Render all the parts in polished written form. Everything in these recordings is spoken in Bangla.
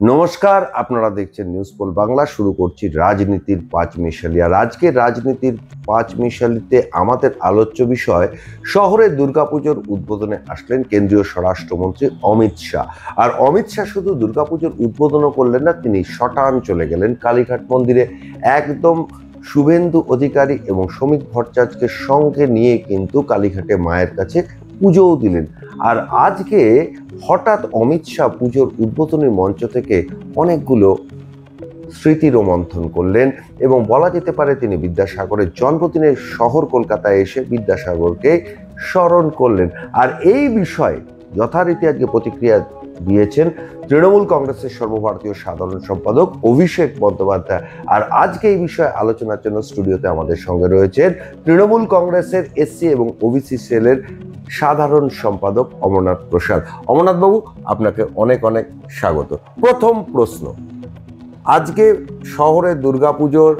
নমস্কার, আপনারা দেখছেন নিউজ পোল বাংলা। শুরু করছি রাজনীতির পাঁচমিশালি। আর আজকের রাজনীতির পাঁচমিশালিতে আমাদের আলোচ্য বিষয়, শহরে দুর্গাপুজোর উদ্বোধনে আসলেন কেন্দ্রীয় স্বরাষ্ট্রমন্ত্রী অমিত শাহ। আর অমিত শাহ শুধু দুর্গাপুজোর উদ্বোধনও করলেন না, তিনি শটান চলে গেলেন কালীঘাট মন্দিরে। একদম শুভেন্দু অধিকারী এবং শ্রমিক ভট্টাচার্যকে সঙ্গে নিয়ে কিন্তু কালীঘাটে মায়ের কাছে পুজোও দিলেন। আর আজকে হঠাৎ অমিত শাহ পুজোর উদ্বোধনী মঞ্চ থেকে অনেকগুলো স্মৃতি রোমন্থন করলেন এবং বলা যেতে পারে তিনি বিদ্যাসাগরের জন্মদিনের শহর কলকাতায় এসে বিদ্যাসাগরকে স্মরণ করলেন। আর এই বিষয়ে যথারীতি আজকে প্রতিক্রিয়া দিয়েছেন তৃণমূল কংগ্রেসের সর্বভারতীয় সাধারণ সম্পাদক অভিষেক বন্দ্যোপাধ্যায়। আর আজকে এই বিষয়ে আলোচনার জন্য স্টুডিওতে আমাদের সঙ্গে রয়েছেন তৃণমূল কংগ্রেসের এসসি এবং ওবিসি সেলের সাধারণ সম্পাদক অমরনাথ প্রসাদ। অমরনাথ বাবু, আপনাকে অনেক অনেক স্বাগত। প্রথম প্রশ্ন, আজকে শহরে দুর্গাপুজোর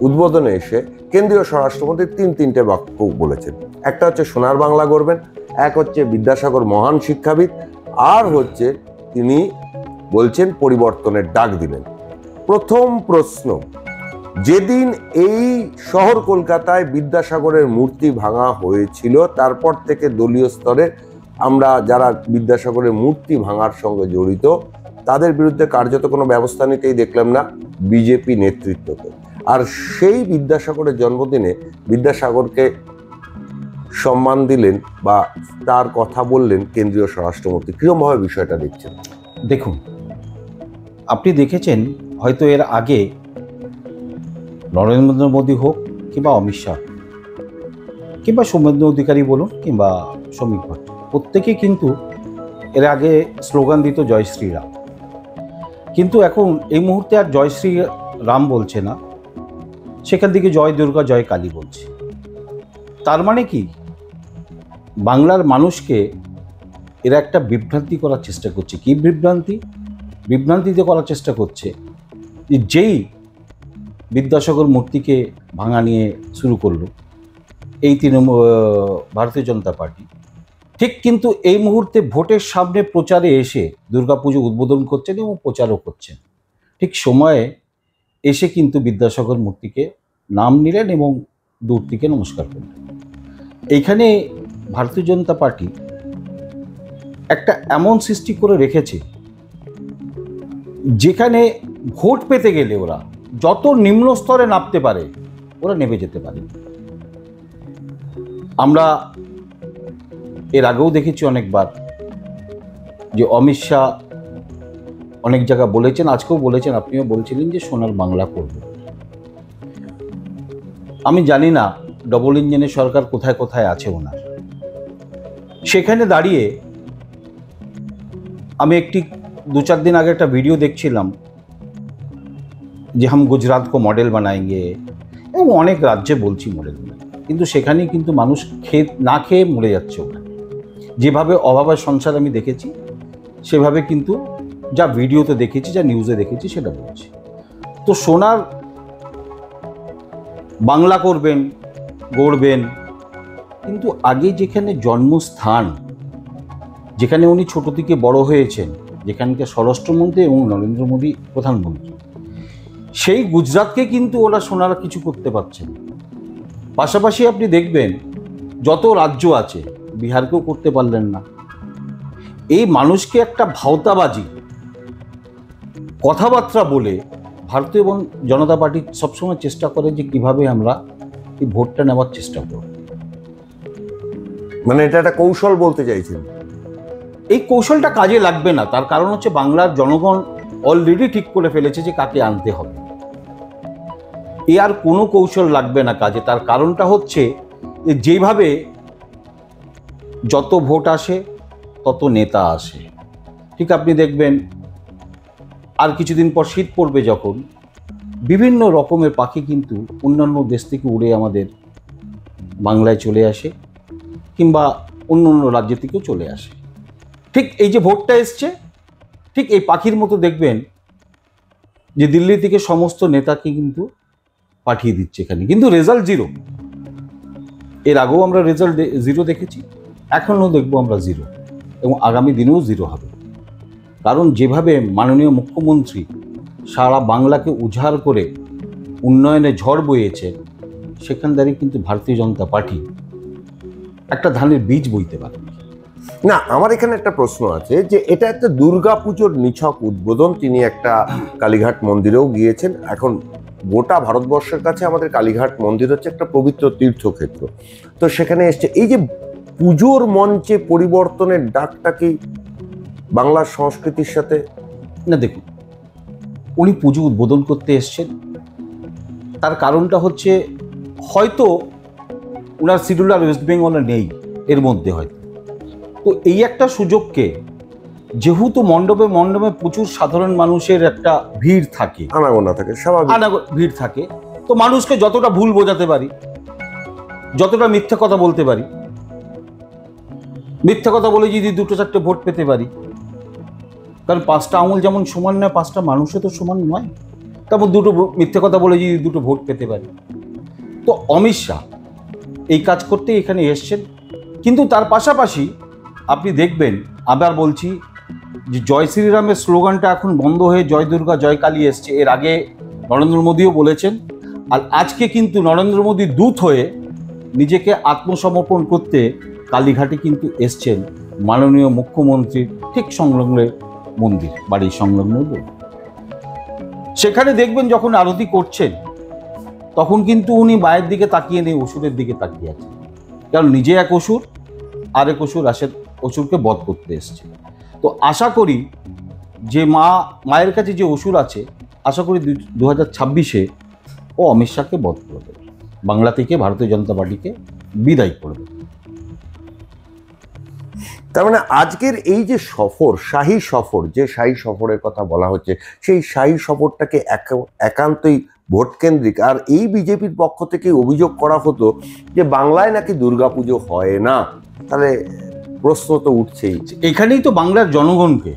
উদ্বোধনে এসে কেন্দ্রীয় স্বরাষ্ট্রমন্ত্রী তিনটে বাক্য বলেছেন। একটা হচ্ছে সোনার বাংলা গড়বেন, এক হচ্ছে বিদ্যাসাগর মহান শিক্ষাবিদ, আর হচ্ছে তিনি বলছেন পরিবর্তনের ডাক দিলেন। প্রথম প্রশ্ন, যেদিন এই শহর কলকাতায় বিদ্যাসাগরের মূর্তি ভাঙা হয়েছিল তারপর থেকে দলীয় স্তরে আমরা যারা বিদ্যাসাগরের মূর্তি ভাঙার সঙ্গে জড়িত তাদের বিরুদ্ধে কার্যত কোনো ব্যবস্থা নিতেই দেখলাম না বিজেপি নেতৃত্বকে। আর সেই বিদ্যাসাগরের জন্মদিনে বিদ্যাসাগরকে সম্মান দিলেন বা তার কথা বললেন কেন্দ্রীয় স্বরাষ্ট্রমন্ত্রী। কিরকমভাবে বিষয়টা দেখছেন? দেখুন, আপনি দেখেছেন হয়তো এর আগে নরেন্দ্র মোদী হোক কিংবা অমিত শাহ কিংবা শুভেন্দু অধিকারী বলুন কিংবা শ্রমিক ভট্ট, প্রত্যেকে কিন্তু এর আগে স্লোগান দিত জয় শ্রীরাম। কিন্তু এখন এই মুহূর্তে আর জয় শ্রী রাম বলছে না, সেখান থেকে জয় দুর্গা জয় কালী বলছে। তার মানে কি, বাংলার মানুষকে এরা একটা বিভ্রান্তি করার চেষ্টা করছে। কি বিভ্রান্তিতে করার চেষ্টা করছে যেই বিদ্যাসাগর মূর্তিকে ভাঙা নিয়ে শুরু করলো এই ভারতীয় জনতা পার্টি, ঠিক কিন্তু এই মুহূর্তে ভোটের সামনে প্রচারে এসে দুর্গাপুজো উদ্বোধন করছেন এবং প্রচারও করছেন। ঠিক সময়ে এসে কিন্তু বিদ্যাসাগর মূর্তিকে নাম নিলেন এবং দূর থেকে নমস্কার করলেন। এইখানে ভারতীয় জনতা পার্টি একটা এমন সৃষ্টি করে রেখেছে যেখানে ভোট পেতে গেলে ওরা যত নিম্ন স্তরে নামতে পারে ওরা নেমে যেতে পারে। আমরা এর আগেও দেখেছি অনেকবার যে অমিত শাহ অনেক জায়গা বলেছেন, আজকেও বলেছেন, আপনিও বলছিলেন যে সোনার বাংলা করব। আমি জানি না ডবল ইঞ্জিনের সরকার কোথায় কোথায় আছে ওনার। সেখানে দাঁড়িয়ে আমি একটি 2-4 দিন আগে একটা ভিডিও দেখছিলাম যে হাম গুজরাট কো মডেল বানাएंगे, এবং অনেক রাজ্যে বলছি মডেল বানাই, কিন্তু সেখানেই কিন্তু মানুষ না খেয়ে মরে যাচ্ছে। ওখানে যেভাবে অভাবের সংসার আমি দেখেছি সেভাবে কিন্তু যা ভিডিওতে দেখেছি, যা নিউজে দেখেছি সেটা বলছি। তো সোনার বাংলা করবেন, গড়বেন, কিন্তু আগে যেখানে জন্মস্থান, যেখানে উনি ছোট থেকে বড় হয়েছেন, যেখানকার স্বরাষ্ট্রমন্ত্রী এবং নরেন্দ্র মোদী প্রধানমন্ত্রী, সেই গুজরাটকে কিন্তু ওরা সোনার কিছু করতে পারছেন। পাশাপাশি আপনি দেখবেন যত রাজ্য আছে বিহারকেও করতে পারলেন না। এই মানুষকে একটা ভাওতাবাজি কথাবার্তা বলে ভারতীয় এবং জনতা পার্টি সবসময় চেষ্টা করে যে কিভাবে আমরা এই ভোটটা নেওয়ার চেষ্টা করব। মানে এটা একটা কৌশল বলতে চাইছেন? এই কৌশলটা কাজে লাগবে না, তার কারণ হচ্ছে বাংলার জনগণ অলরেডি ঠিক করে ফেলেছে যে কাকে আনতে হবে। এ আর কোনো কৌশল লাগবে না কাজে। তার কারণটা হচ্ছে যেভাবে যত ভোট আসে তত নেতা আসে। ঠিক আপনি দেখবেন আর কিছুদিন পর শীত পড়বে, যখন বিভিন্ন রকমের পাখি কিন্তু অন্যান্য দেশ থেকে উড়ে আমাদের বাংলায় চলে আসে কিংবা অন্য অন্য রাজ্য থেকেও চলে আসে। ঠিক এই যে ভোটটা এসছে, ঠিক এই পাখির মতো দেখবেন যে দিল্লি থেকে সমস্ত নেতাকে কিন্তু পাঠিয়ে দিচ্ছে এখানে, কিন্তু রেজাল্ট জিরো। এর আগেও আমরা রেজাল্ট জিরো দেখেছি, এখনও দেখবো আমরা জিরো, এবং আগামী দিনেও জিরো হবে। কারণ যেভাবে মাননীয় মুখ্যমন্ত্রী সারা বাংলাকে উজাড় করে উন্নয়নে ঝড় বইয়েছে, সেখান দাঁড়িয়ে কিন্তু ভারতীয় জনতা পার্টি একটা ধানের বীজ বইতে পারে না। আমার এখানে একটা প্রশ্ন আছে যে এটা একটা দুর্গাপুজোর নিছক উদ্বোধন, তিনি একটা কালীঘাট মন্দিরেও গিয়েছেন। এখন গোটা ভারতবর্ষের কাছে আমাদের কালীঘাট মন্দির হচ্ছে একটা পবিত্র তীর্থক্ষেত্র, তো সেখানে এসছে এই যে পুজোর মঞ্চে পরিবর্তনের ডাকটা কি বাংলার সংস্কৃতির সাথে? না, দেখুন, উনি পুজো উদ্বোধন করতে এসছেন, তার কারণটা হচ্ছে হয়তো ওনার শিডিউল আর ওয়েস্ট বেঙ্গলে নেই এর মধ্যে হয়তো। তো এই একটা সুযোগকে, যেহেতু মণ্ডপে মণ্ডপে প্রচুর সাধারণ মানুষের একটা ভিড় থাকে, আনাগোনা থাকে, স্বাভাবিক ভিড় থাকে, তো মানুষকে যতটা ভুল বোঝাতে পারি, যতটা মিথ্যা কথা বলতে পারি, মিথ্যা কথা বলে যদি দুটো চারটে ভোট পেতে পারি, কারণ 5টা আঙুল যেমন সমান নয়, 5টা মানুষও তো সমান নয়, তারপর দুটো মিথ্যে কথা বলে যদি দুটো ভোট পেতে পারি। তো অমিত শাহ এই কাজ করতে এখানে এসছেন। কিন্তু তার পাশাপাশি আপনি দেখবেন, আবার বলছি যে জয় শ্রীরামের স্লোগানটা এখন বন্ধ হয়ে জয় দুর্গা জয় কালী এসছে। এর আগে নরেন্দ্র মোদীও বলেছেন, আর আজকে কিন্তু নরেন্দ্র মোদী দূত হয়ে নিজেকে আত্মসমর্পণ করতে কালীঘাটে কিন্তু এসছেন মাননীয় মুখ্যমন্ত্রীর ঠিক সংলগ্ন মন্দির, বাড়ির সংলগ্ন। সেখানে দেখবেন যখন আরতি করছেন তখন কিন্তু উনি মায়ের দিকে তাকিয়ে নেই, অসুরের দিকে তাকিয়ে আছেন, কারণ নিজে এক অসুর, আরেক অসুর অসুরকে বধ করতে এসছে। তো আশা করি যে মায়ের কাছে যে অসুর আছে, আশা করি 2026-এ ও অমিত শাহকে বধ করবে, বাংলা থেকে ভারতীয় জনতা পার্টিকে বিদায় করবে। তার মানে আজকের এই যে সফর, শাহী সফর, যে শাহী সফরের কথা বলা হচ্ছে, সেই শাহী সফরটাকে একান্তই ভোট কেন্দ্রিক। আর এই বিজেপির পক্ষ থেকে অভিযোগ করা হতো যে বাংলায় নাকি দুর্গাপুজো হয় না, তাহলে প্রশ্ন তো উঠছেই। এখানেই তো বাংলার জনগণকে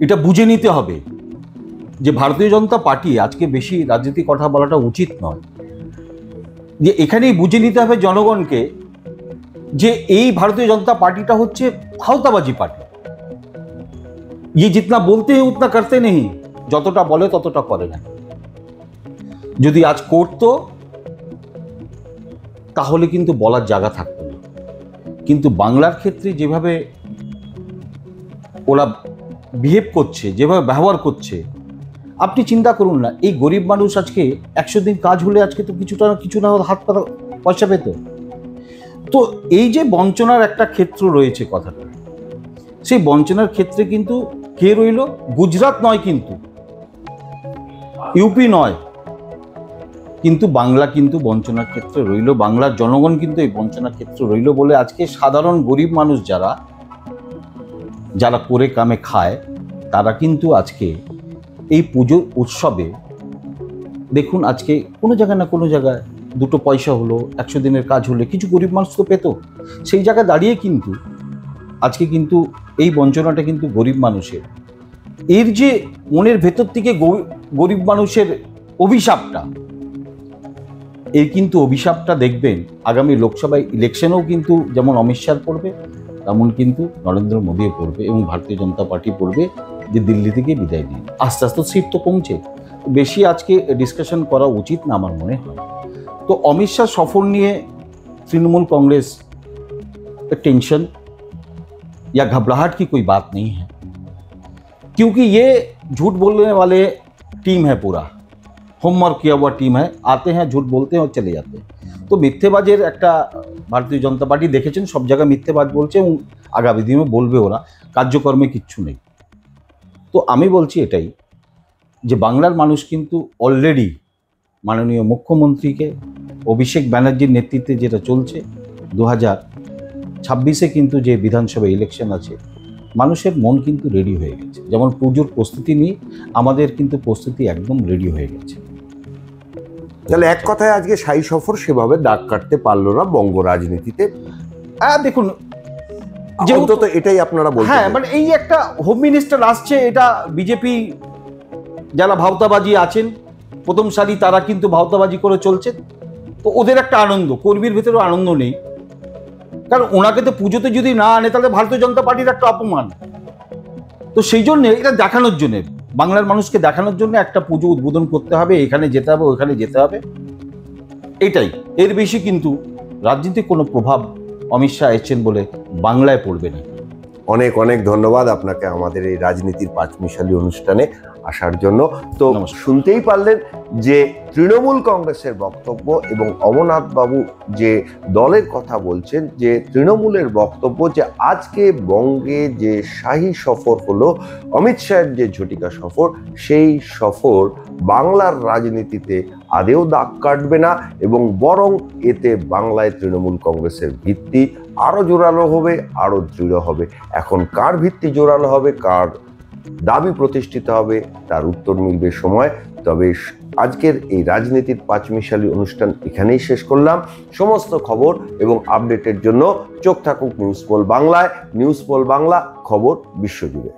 এটা বুঝে নিতে হবে যে ভারতীয় জনতা পার্টি, আজকে বেশি রাজনীতি কথা বলাটা উচিত নয়, যে এখানেই বুঝে নিতে হবে জনগণকে যে এই ভারতীয় জনতা পার্টিটা হচ্ছে ভাওতাবাজি পার্টি। ये जितना बोलते हैं उतना करते नहीं, যতটা বলে ততটা করে না। যদি আজ করতো তাহলে কিন্তু বলার জায়গা থাকতো না। কিন্তু বাংলার ক্ষেত্রে যেভাবে ওরা বিহেভ করছে, যেভাবে ব্যবহার করছে, আপনি চিন্তা করুন না, এই গরিব মানুষ আজকে 100 দিন কাজ হলে আজকে তো কিছু না হাত পাতা পয়সা পেত। তো এই যে বঞ্চনার একটা ক্ষেত্র রয়েছে কথাটা, সেই বঞ্চনার ক্ষেত্রে কিন্তু কে রইল? গুজরাট নয়, কিন্তু ইউপি নয়, কিন্তু বাংলা কিন্তু বঞ্চনার ক্ষেত্রে রইল, বাংলার জনগণ কিন্তু এই বঞ্চনার ক্ষেত্রে রইল বলে আজকে সাধারণ গরিব মানুষ যারা করে কামে খায়, তারা কিন্তু আজকে এই পুজোর উৎসবে দেখুন, আজকে কোনো জায়গায় না কোনো জায়গায় দুটো পয়সা হলো, 100 দিনের কাজ হলে কিছু গরিব মানুষ তো পেত। সেই জায়গায় দাঁড়িয়ে কিন্তু আজকে কিন্তু এই বঞ্চনাটা কিন্তু গরিব মানুষের, এর যে মনের ভেতর থেকে গরিব মানুষের অভিশাপটা, এই কিন্তু অভিশাপটা দেখবেন আগামী লোকসভা ইলেকশনেও কিন্তু যেমন অমিত শাহ পড়বে, তেমন কিন্তু নরেন্দ্র মোদীও পড়বে এবং ভারতীয় জনতা পার্টি পড়বে যে দিল্লি থেকে বিদায় দিন। আস্তে আস্তে সিট তো কমছে, বেশি আজকে ডিসকাশন করা উচিত না আমার মনে হয়। तो अमित शाह सफर निये तृणमूल कांग्रेस टेंशन या घबराहट की कोई बात नहीं है, क्योंकि ये झूठ बोलने वाले टीम है, पूरा होमवर्क किया हुआ टीम है, आते हैं झूठ बोलते हैं और चले जाते हैं। तो मिथ्येबाजेर একটা भारतीय जनता पार्टी देखेছেন सब জায়গায় মিথ্যেবাজ বলছে এবং আগামী দিনে বলবে ওরা, কার্যকর্মে কিচ্ছু নেই। তো আমি বলছি এটাই যে বাংলার মানুষ কিন্তু অলরেডি মাননীয় মুখ্যমন্ত্রীকে, অভিষেক ব্যানার্জির নেতৃত্বে যেটা চলছে 2026-এ কিন্তু যে বিধানসভা ইলেকশন আছে, মানুষের মন কিন্তু রেডি হয়ে গেছে। যেমন পুজোর প্রস্তুতি নিয়ে আমাদের কিন্তু প্রস্তুতি একদম রেডি হয়ে গেছে। তাহলে এক কথায় আজকে শাহী সফর সেভাবে দাগ কাটতে পারলো না বঙ্গ রাজনীতিতে। দেখুন, যেহেতু তো এটাই আপনারা বলছেন, হ্যাঁ, মানে এই একটা হোম মিনিস্টার আসছে, এটা বিজেপি যারা ভাওতাবাজি আছেন প্রথম সারি, তারা কিন্তু ভাওতাবাজি করে চলছে। তো ওদের একটা আনন্দ, কর্মীর ভেতরেও আনন্দ নেই, কারণ ওনাকে তো পুজোতে যদি না আনে তাহলে ভারতীয় জনতা পার্টির একটা অপমান। তো সেই জন্য এটা দেখানোর জন্যে, বাংলার মানুষকে দেখানোর জন্য একটা পুজো উদ্বোধন করতে হবে, এখানে যেতে হবে, ওখানে যেতে হবে, এটাই। এর বেশি কিন্তু রাজনীতির কোনো প্রভাব অমিত শাহ এসেছেন বলে বাংলায় পড়বে না। অনেক অনেক ধন্যবাদ আপনাকে আমাদের এই রাজনীতির পাঁচমিশালি অনুষ্ঠানে আসার জন্য। তো নমস্কার। শুনতেই পারলেন যে তৃণমূল কংগ্রেসের বক্তব্য এবং অমরনাথ বাবু যে দলের কথা বলছেন, যে তৃণমূলের বক্তব্য যে আজকে বঙ্গে যে শাহী সফর হলো, অমিত শাহের যে ঝটিকা সফর, সেই সফর বাংলার রাজনীতিতে আদেও দাগ কাটবে না এবং বরং এতে বাংলায় তৃণমূল কংগ্রেসের ভিত্তি আরো জোরালো হবে, আরো দৃঢ় হবে। এখন কার ভিত্তি জোরালো হবে, কার দাবি প্রতিষ্ঠিত হবে, তার উত্তর মিলবে সময়। তবে আজকের এই রাজনীতির পাঁচমিশালি অনুষ্ঠান এখানেই শেষ করলাম। সমস্ত খবর এবং আপডেটের জন্য চোখ থাকুক নিউজ পোল বাংলায়। নিউজ পোল বাংলা, খবর বিশ্বজুড়ে।